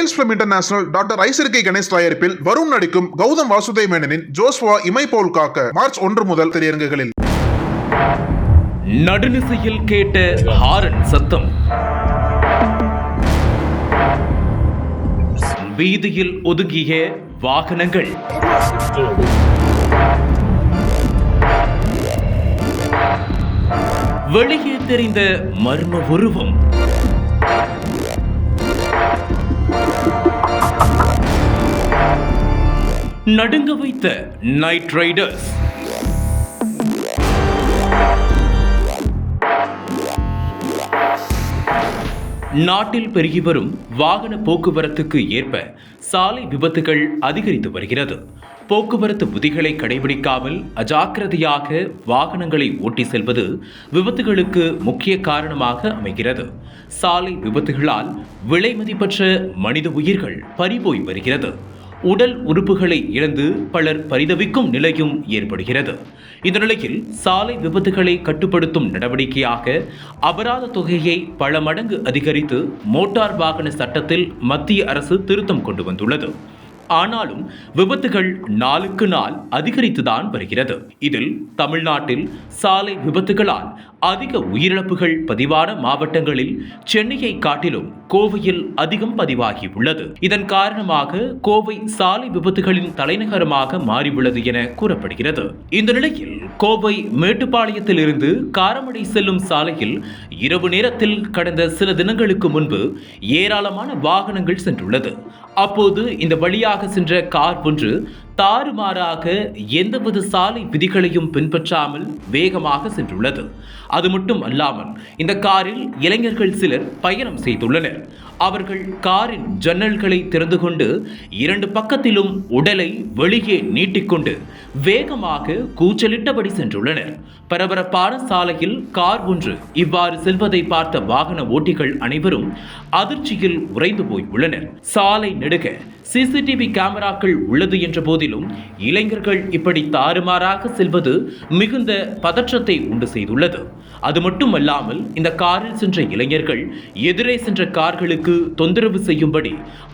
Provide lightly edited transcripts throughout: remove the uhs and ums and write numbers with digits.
Science film international doctor ஐசர்கே கணேஷ் தயாரிப்பில் வருண் நடிக்கும் கௌதம் வாசுதேவ் மேனனின் ஜோஸ்வா இமை போல் காக்க மார்ச் 1 முதல் திரையரங்குகளில். நடுநிசையில் கேட்ட ஹாரன் சத்தம், வீதியில் ஒதுங்கிய வாகனங்கள், வெளியே தெரிந்த மர்ம உருவம், நடுங்க வைத்த நைட் ரைடர்ஸ். நாட்டில் பெருகி வரும் வாகன போக்குவரத்துக்கு ஏற்ப சாலை விபத்துகள் அதிகரித்து வருகிறது. போக்குவரத்து விதிகளை கடைபிடிக்காமல் அஜாக்கிரதையாக வாகனங்களை ஓட்டி செல்வது விபத்துகளுக்கு முக்கிய காரணமாக அமைகிறது. சாலை விபத்துகளால் விலைமதிப்பற்ற மனித உயிர்கள் பறிபோய் வருகிறது. உடல் உறுப்புகளை இழந்து பலர் பரிதவிக்கும் நிலையும் ஏற்படுகிறது. இந்த நிலையில் சாலை விபத்துகளை கட்டுப்படுத்தும் நடவடிக்கையாக அபராத தொகையை பல மடங்கு அதிகரித்து மோட்டார் வாகன சட்டத்தில் மத்திய அரசு திருத்தம் கொண்டு வந்துள்ளது. ஆனாலும் விபத்துகள் நாளுக்கு நாள் அதிகரித்துதான் வருகிறது. இதில் தமிழ்நாட்டில் சாலை விபத்துகளால் அதிக உயிரிழப்புகள் பதிவான மாவட்டங்களில் சென்னையை காட்டிலும் கோவையில் அதிகம் பதிவாகி உள்ளது. இதன் காரணமாக கோவை சாலை விபத்துகளின் தலைநகரமாக மாறியுள்ளது என கூறப்படுகிறது. இந்த நிலையில் கோவை மேட்டுப்பாளையத்தில் இருந்து காரமடை செல்லும் சாலையில் இரவு நேரத்தில் கடந்த சில தினங்களுக்கு முன்பு ஏராளமான வாகனங்கள் சென்றுள்ளது. அப்போது இந்த வழியாக சென்ற கார் ஒன்று தாறுமாறாக எந்தவித சாலை விதிகளையும் பின்பற்றாமல் வேகமாக சென்றுள்ளது. அது மட்டும் அல்லாமல் இந்த காரில் இளைஞர்கள் சிலர் பயணம் செய்துள்ளனர். அவர்கள் காரின் ஜன்னல்களை திறந்து கொண்டு இரண்டு பக்கத்திலும் உடலை வெளியே நீட்டிக்கொண்டு வேகமாக கூச்சலிட்டபடி சென்றுள்ளனர். பரபரப்பான சாலையில் கார் ஒன்று இவ்வாறு செல்வதை பார்த்த வாகன ஓட்டிகள் அனைவரும் அதிர்ச்சியில் உறைந்து போய் உள்ளனர். சாலை நெடுக சிசிடிவி கேமராக்கள் உள்ளது என்ற போதிலும் இளைஞர்கள் இப்படி தாறுமாறாக செல்வது மிகுந்த பதற்றத்தை உண்டு செய்துள்ளது. அது மட்டுமல்லாமல் இந்த காரில் சென்ற இளைஞர்கள் எதிரே சென்ற கார்களுக்கு தொந்தரவு செய்யும்படி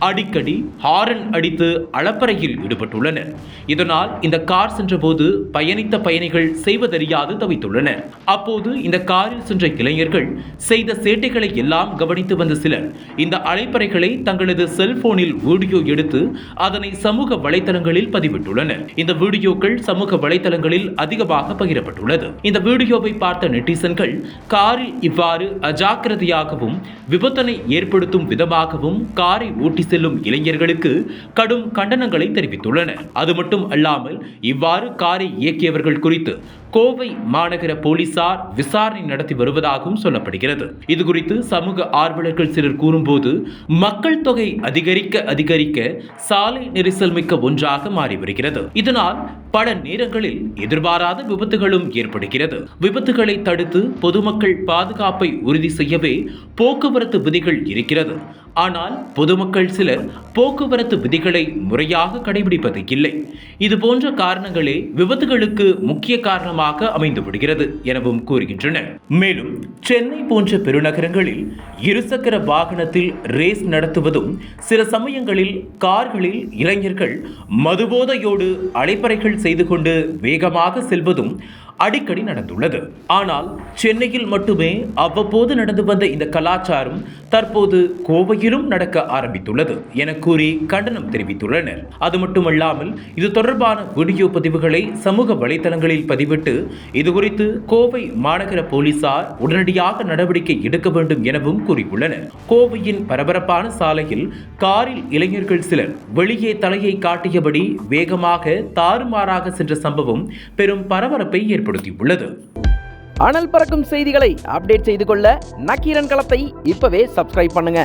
அடிக்கடி ஹாரன் அடித்து அளப்பறையில் ஈடுபட்டுள்ளனர். இதனால் இந்த கார் சென்றபோது பயணித்த பயணிகள் செய்வதறியாது தவித்துள்ளனர். அப்போது இந்த காரில் சென்ற இளைஞர்கள் செய்த சேட்டைகளை எல்லாம் கவனித்து வந்த சிலர் இந்த அழைப்பறைகளை தங்களது செல்போனில் வீடியோ எடுத்து அதனை சமூக வலைதளங்களில் பதிவிட்டுள்ளனர். இந்த வீடியோக்கள் சமூக வலைதளங்களில் அதிகமாக பகிரப்பட்டுள்ளது. இந்த வீடியோவை பார்த்த நெட்டிசன்கள் காரில் இவ்வாறு அஜாக்கிரதையாகவும் விபத்தினை ஏற்படுத்தும் விதமாகவும் காரை ஓட்டி செல்லும் இளைஞர்களுக்கு கடும் கண்டனங்களை தெரிவித்துள்ளனர். அது மட்டும் அல்லாமல் இவ்வாறு காரை இயக்கியவர்கள் குறித்து கோவை மாநகர போலீசார் விசாரணை நடத்தி வருவதாகவும் சொல்லப்படுகிறது. இது குறித்து சமூக ஆர்வலர்கள் சிலர் கூறும்போது மக்கள் தொகை அதிகரிக்க சாலை நெரிசல் மிக்க ஒன்றாக மாறி வருகிறது. இதனால் பல நேரங்களில் எதிர்பாராத விபத்துகளும் ஏற்படுகிறது. விபத்துகளை தடுத்து பொதுமக்கள் பாதுகாப்பை உறுதி செய்யவே போக்குவரத்து விதிகள் இருக்கிறது. ஆனால் பொதுமக்கள் சிலர் போக்குவரத்து விதிகளை முறையாக கடைபிடிப்பது இல்லை. இது போன்ற காரணங்களே விபத்துகளுக்கு முக்கிய காரணமாக அமைந்து விடுகிறது எனவும் கூறுகின்றனர். மேலும் சென்னை போன்ற பெருநகரங்களில் இருசக்கர வாகனத்தில் ரேஸ் நடத்துவதும் சில சமயங்களில் கார்களில் இளைஞர்கள் மதுபோதையோடு அலைப்பறைகள் செய்து கொண்டு வேகமாக செல்வதும் அடிக்கடி நடந்துள்ளது. ஆனால் சென்னையில் மட்டுமே அவ்வப்போது நடந்து வந்த இந்த கலாச்சாரம் தற்போது கோவையிலும் நடக்க ஆரம்பித்துள்ளது என கூறி கண்டனம் தெரிவித்துள்ளனர். அது மட்டுமல்லாமல் இது தொடர்பான வீடியோ பதிவுகளை சமூக வலைதளங்களில் பதிவிட்டு இதுகுறித்து கோவை மாநகர போலீசார் உடனடியாக நடவடிக்கை எடுக்க வேண்டும் எனவும் கூறியுள்ளனர். கோவையின் பரபரப்பான சாலையில் காரில் இளைஞர்கள் சிலர் வெளியே தலையை காட்டியபடி வேகமாக தாறுமாறாக சென்ற சம்பவம் பெரும் பரபரப்பை ஏற்படுத்தியுள்ளது. அனல் பறக்கும் செய்திகளை அப்டேட் செய்து கொள்ள நக்கீரன் களத்தை இப்பவே சப்ஸ்கிரைப் பண்ணுங்க.